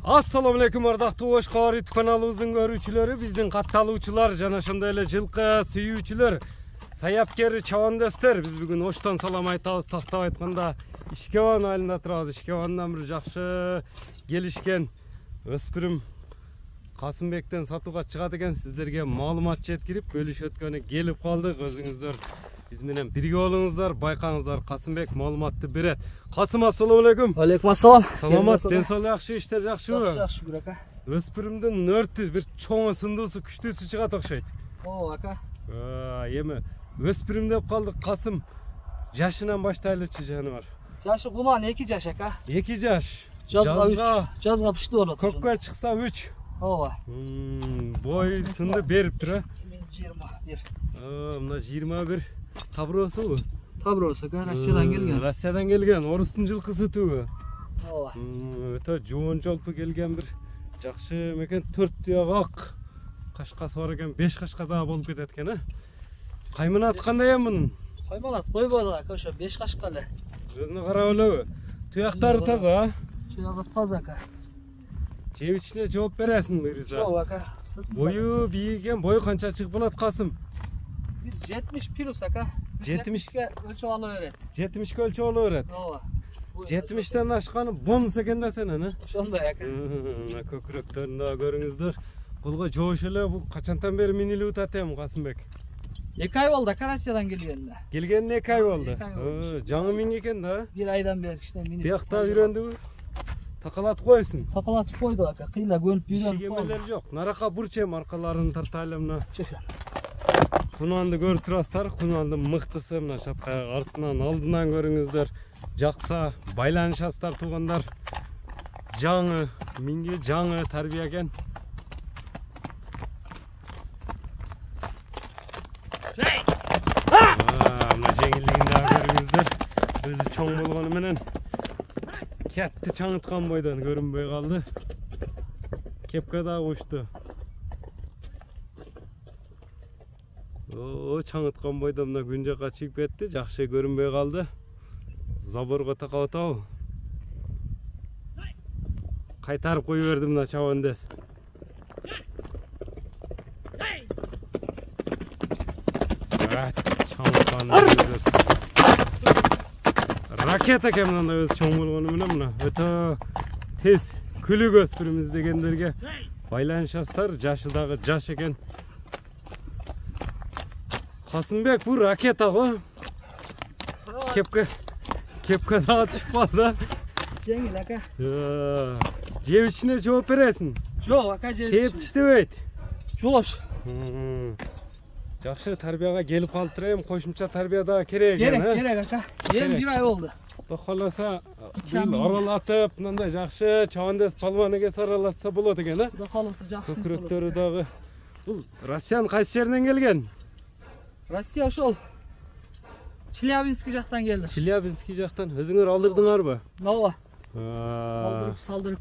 Assalamu alaikum ардактуу Ош Кабар YouTube каналыбыздын көрүүчүлөрү, биздин катталуучулар жана ошондой эле жылкы сүйүүчүлөр, саяпкер чабандастар. Биз бүгүн Оштон салам айтабыз. Тактап айтканда Ишкебан айылында турабыз. Ишкебандан бир жакшы келишкен өспүрүм Касымбектен сатууга чыгат экен. Сиздерге маалымат жеткирип, бөлүш өткөнү келип калдык. Өзүңүздөр биз менен бирге болуңуздар, байкаңыздар. Касымбек маалыматты берет. Касым, ассаламу алейкум. Алейкум ассалам. Саламат, ден соолук жакшы, иштер жакшыбы? Жакшы, шүгүр ака. Өспүрүмдүн нөртү бир чоңу, сындуусу, күчтүүсү чыгат окшойт. Ооба ака. Эми өспүрүм деп калдык. Касым жашынан баштайлычы жаныбар. Жашы кунан 2 жаш ака. 2 жаш. Жазга пиштүү болот. Көккө чыкса 3. Ооба. Бой сынды берип тура. 21. Мына 21 таброосубу? Таброос ака, Россиядан келген. Россиядан келген, орустун жылкысы түбү. Ооба. Өтө жоон жолпу келген бир жакшы мекен. 4 туяк ак. Кашкасы бар экен, 5 кашка дагы болуп кетет экен, Кайманат кандай мунун? Кайманат койбойлук ака, ошо 5 кашка эле. Өзүнө карап элеби? Туяктары таза, Туягы таза ака. Жеп ичине жооп бересиң буюрса. Ооба ака. Бою бийген, бою канча чыгып болот Касым? 70 плюс ака. 70ке өлчөп ала берет. 70ке өлчөп ала берет. Ооба. 70тен ашканы бонус экен да сенен, Ошондой ака. Мына көкүрөктөрүн дагы көрүңүздөр. Колго жоош эле. Бул качантан бери минилип атам Касымбек? 2 ай болду ака, Россиядан келгенде. Келгенине 2 ай болду. Жаңы миң экен да. 1 айдан бери кичине минип. Биякта үйрөндүбү? Такалатып койсун. Такалатып койду ака. Кыйла көнүп үйрөнүп. Шигемелер жок. Нарака бурчем аркаларын тартайлы мына. Чөшө. Кунанды көрүп турасыздар. Кунандын мыктысы мына чаткай артынан, алдынан көрүңүздөр. Жакса байланышасыздар туугандар. Жаңы, миңги жаңы тарбияген. Мына жеңилдигин дагы көрүңүздөр. Өзү чоң болгону менен кетти чаңыткан бойдон көрүнбөй калды. Кепке дагы учту. Чаңыткан бойдон мына күн жака чыгып кетти. Жакшы көрүнбөй калды. Заборго такап атабы? Кайтарып кое берди мына чабандес. Ракета экен мындай өзү чоң болгону менен мына өтө тез күлүк өспүрүм издегендерге байланышасыздар. Жашы дагы жаш экен. Касымбек, бул ракета го. Кепке дагы түшүп калды. Жеңил ака. Жеп ичине жооп бересиң? Жок ака, жеп ичине. Кеп иштебейт. Жош. Жакшы тарбияга келип калыптыр эми, кошумча тарбия дагы керек экен, Керек ака. Эми 1 ай болду. Каласа бул аралатып, мындай жакшы чабандес палван эге аралатса болот экен, Кудай кааласа жакшы. Көкүрөктөрү дагы. Бул Россиянын кайсы жеринен келген? Россия ошол Челябинский жактан келди. Челябинский жактан. Өзүңөр алдырдыңарбы? Ооба. Алдырып, салдырып.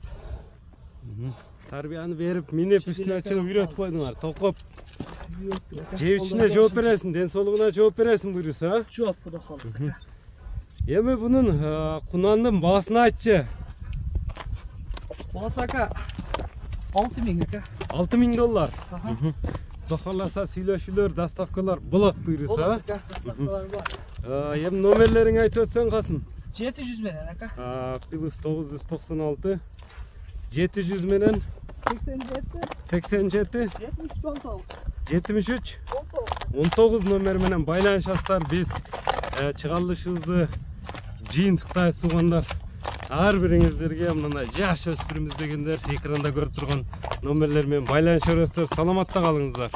Тарбияны берип, минип үстүнө чыгып үйрөтүп койдуңар, токоп. Жеп ичине жооп бересиң, ден соолугуна жооп бересиң буюрса, Жооп, Кудай кааласа. Эми бунун кунандын баасын айтчы. Баасы ака 6000 ака. $6000. Кудай кааласа сүйлөшүүлөр, доставкалар болот буюрса. Эми номерлериңи айтып өтсөң Касым. 700 менен ака. Плюс 996 700 менен 87 73 19 номер менен байланышасыздар. Биз чыгарылышыбызды жыйынтыктайбыз туугандар. Ар бириңиздерге мындай жаш өспүрүм издегендер экранда көрүп турган номерлер менен байланыша бересиздер. Саламатта калыңыздар.